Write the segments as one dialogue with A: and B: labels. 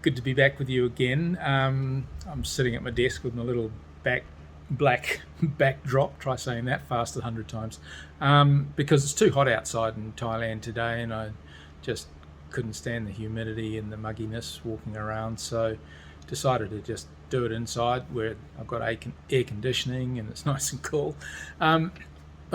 A: Good to be back with you again. I'm sitting at my desk with my little black backdrop. Try saying that fast 100 times, because it's too hot outside in Thailand today, and I just couldn't stand the humidity and the mugginess walking around. So decided to just do it inside where I've got air conditioning and it's nice and cool. But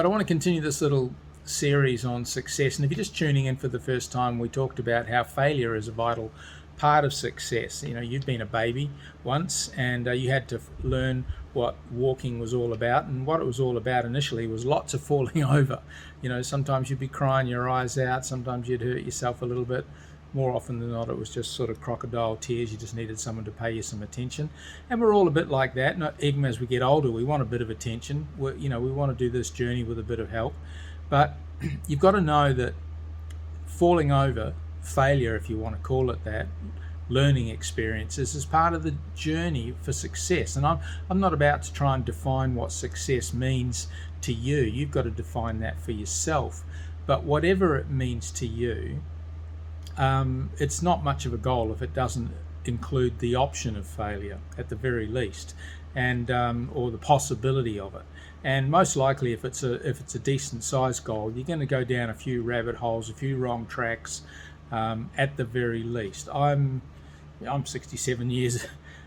A: I want to continue this little series on success. And if you're just tuning in for the first time, we talked about how failure is a vital part of success. You know, you've been a baby once, and you had to learn what walking was all about, and what it was all about initially was lots of falling over. You know, sometimes you'd be crying your eyes out, sometimes you'd hurt yourself a little bit. More often than not, it was just sort of crocodile tears. You just needed someone to pay you some attention. And we're all a bit like that. Not even as we get older, we want a bit of attention. We want to do this journey with a bit of help. But you've got to know that falling over, failure, if you want to call it that, learning experiences, is part of the journey for success. And I'm not about to try and define what success means to you. You've got to define that for yourself. But whatever it means to you, it's not much of a goal if it doesn't include the option of failure at the very least, and or the possibility of it. And most likely, if it's a decent sized goal, you're going to go down a few rabbit holes, a few wrong tracks, at the very least. I'm 67 years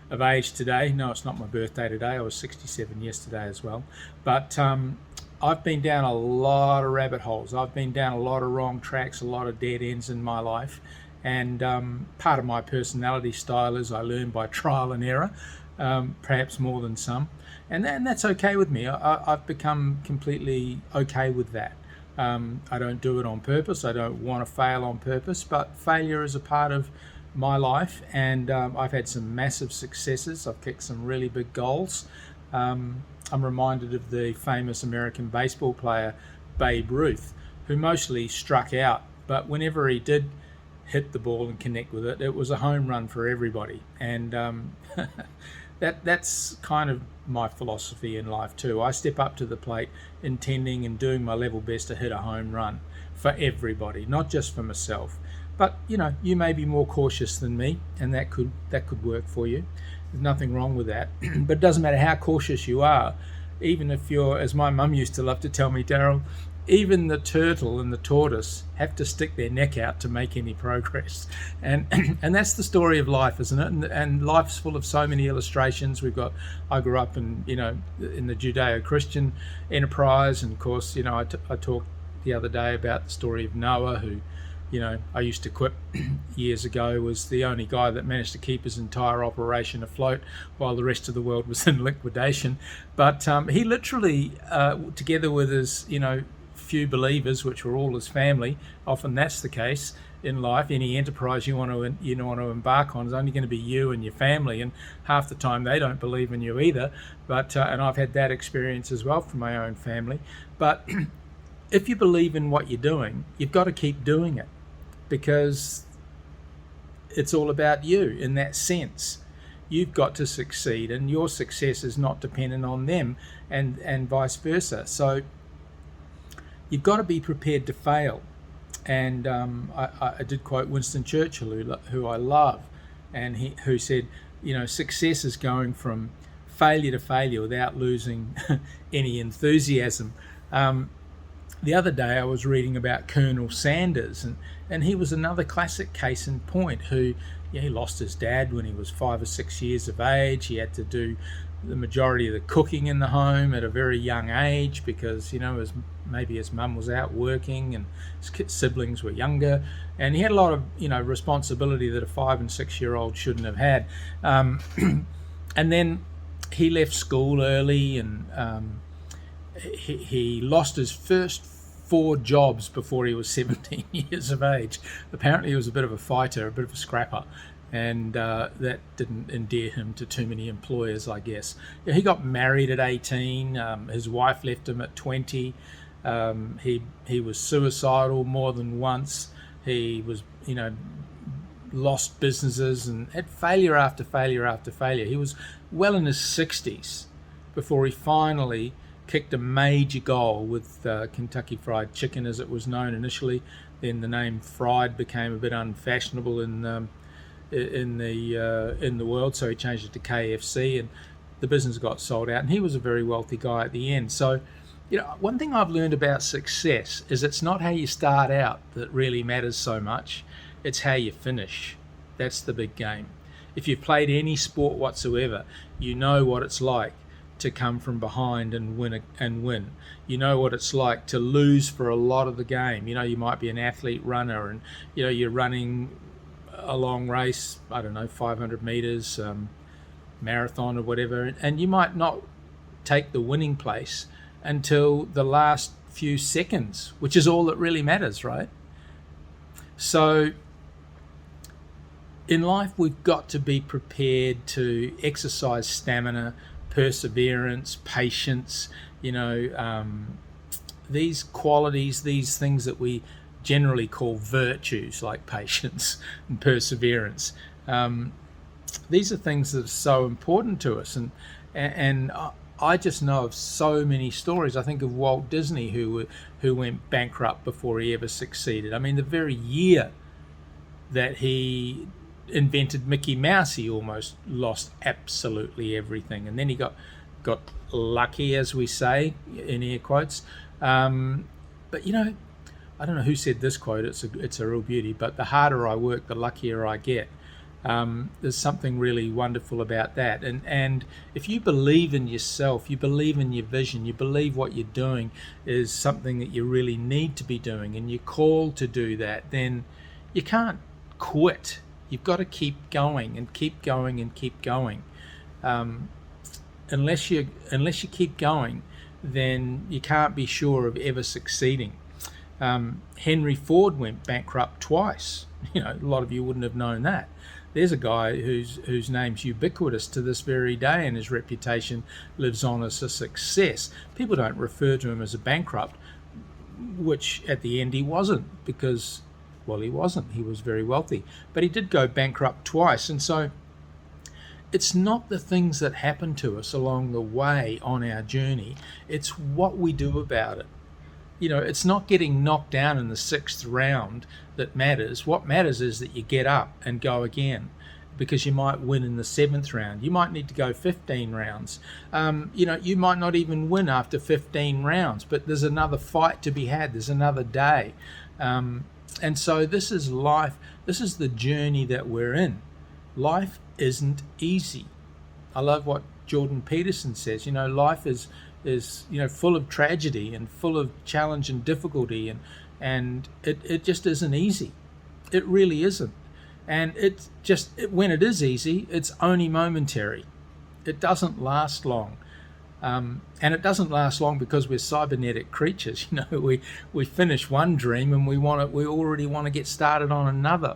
A: of age today. No, it's not my birthday today. I was 67 yesterday as well. But I've been down a lot of rabbit holes. I've been down a lot of wrong tracks, a lot of dead ends in my life. And part of my personality style is I learn by trial and error, perhaps more than some. And that's okay with me. I've become completely okay with that. I don't do it on purpose. I don't want to fail on purpose, but failure is a part of my life, and I've had some massive successes. I've kicked some really big goals. I'm reminded of the famous American baseball player Babe Ruth, who mostly struck out, but whenever he did hit the ball and connect with it, it was a home run for everybody. And that's kind of my philosophy in life too. I step up to the plate intending and doing my level best to hit a home run for everybody, not just for myself. But you may be more cautious than me, and that could work for you. There's nothing wrong with that. But it doesn't matter how cautious you are, even if you're, as my mum used to love to tell me, Daryl, even the turtle and the tortoise have to stick their neck out to make any progress. And that's the story of life, isn't it? And life's full of so many illustrations. I grew up in the Judeo-Christian enterprise, and of course, I talked the other day about the story of Noah, who, I used to quip years ago, was the only guy that managed to keep his entire operation afloat while the rest of the world was in liquidation. But he literally, together with his, few believers, which were all his family, often that's the case in life. Any enterprise you want to embark on is only going to be you and your family, and half the time they don't believe in you either. But and I've had that experience as well from my own family. But if you believe in what you're doing, you've got to keep doing it, because it's all about you in that sense. You've got to succeed, and your success is not dependent on them, and vice versa. So you've got to be prepared to fail. And I did quote Winston Churchill, who I love, and who said, success is going from failure to failure without losing any enthusiasm. The other day I was reading about Colonel Sanders, and he was another classic case in point, who he lost his dad when he was 5 or 6 years of age. He had to do the majority of the cooking in the home at a very young age, because maybe his mum was out working and his siblings were younger, and he had a lot of responsibility that a 5 and 6 year old shouldn't have had. And then he left school early, and he lost his first 4 jobs before he was 17 years of age. Apparently he was a bit of a fighter, a bit of a scrapper, and that didn't endear him to too many employers, I guess. He got married at 18. His wife left him at 20. He was suicidal more than once. He was, lost businesses and had failure after failure after failure. He was well in his 60s before he finally kicked a major goal with Kentucky Fried Chicken, as it was known initially. Then the name fried became a bit unfashionable in in the world, so he changed it to KFC, and the business got sold out, and he was a very wealthy guy at the end. So, one thing I've learned about success is it's not how you start out that really matters so much, it's how you finish. That's the big game. If you've played any sport whatsoever, you know what it's like to come from behind and win. You know what it's like to lose for a lot of the game. You might be an athlete runner, and you're running a long race, I don't know, 500 meters, marathon or whatever, and you might not take the winning place until the last few seconds, which is all that really matters, right? So in life, we've got to be prepared to exercise stamina, perseverance, patience, these qualities, these things that we generally call virtues, like patience and perseverance. These are things that are so important to us, and I just know of so many stories. I think of Walt Disney, who went bankrupt before he ever succeeded. I mean, the very year that he invented Mickey Mouse, he almost lost absolutely everything, and then he got lucky, as we say in air quotes. But I don't know who said this quote. It's a real beauty. But the harder I work, the luckier I get. There's something really wonderful about that. And if you believe in yourself, you believe in your vision, you believe what you're doing is something that you really need to be doing, and you're called to do that, then you can't quit. You've got to keep going and keep going and keep going. Unless you keep going, then you can't be sure of ever succeeding. Henry Ford went bankrupt twice. A lot of you wouldn't have known that. There's a guy whose name's ubiquitous to this very day, and his reputation lives on as a success. People don't refer to him as a bankrupt, which at the end he wasn't, because, well, he wasn't. He was very wealthy. But he did go bankrupt twice. And so it's not the things that happen to us along the way on our journey. It's what we do about it. It's not getting knocked down in the 6th round that matters. What matters is that you get up and go again, because you might win in the 7th round. You might need to go 15 rounds. You might not even win after 15 rounds, but there's another fight to be had. There's another day. And so this is life. This is the journey that we're in. Life isn't easy. I love what Jordan Peterson says. Life is full of tragedy and full of challenge and difficulty, and it just isn't easy. It really isn't. And when it is easy, it's only momentary. It doesn't last long. And it doesn't last long because we're cybernetic creatures. We finish one dream and we already want to get started on another.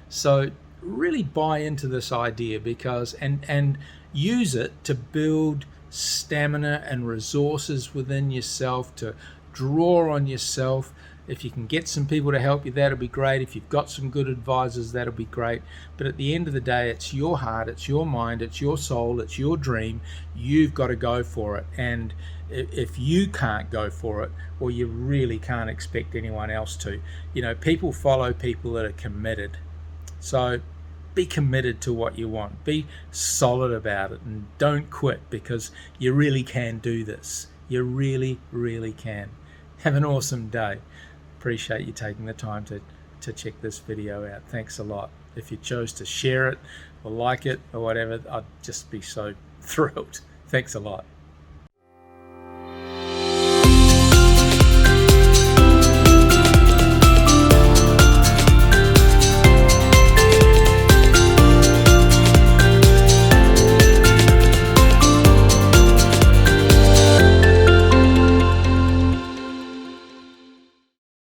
A: So really buy into this idea, because and use it to build stamina and resources within yourself, to draw on yourself. If you can get some people to help you, that'll be great. If you've got some good advisors, that'll be great. But at the end of the day, it's your heart, it's your mind, it's your soul, it's your dream. You've got to go for it. And if you can't go for it, well, you really can't expect anyone else to. People follow people that are committed. So be committed to what you want. Be solid about it, and don't quit, because you really can do this. You really, really can. Have an awesome day. Appreciate you taking the time to check this video out. Thanks a lot. If you chose to share it or like it or whatever, I'd just be so thrilled. Thanks a lot.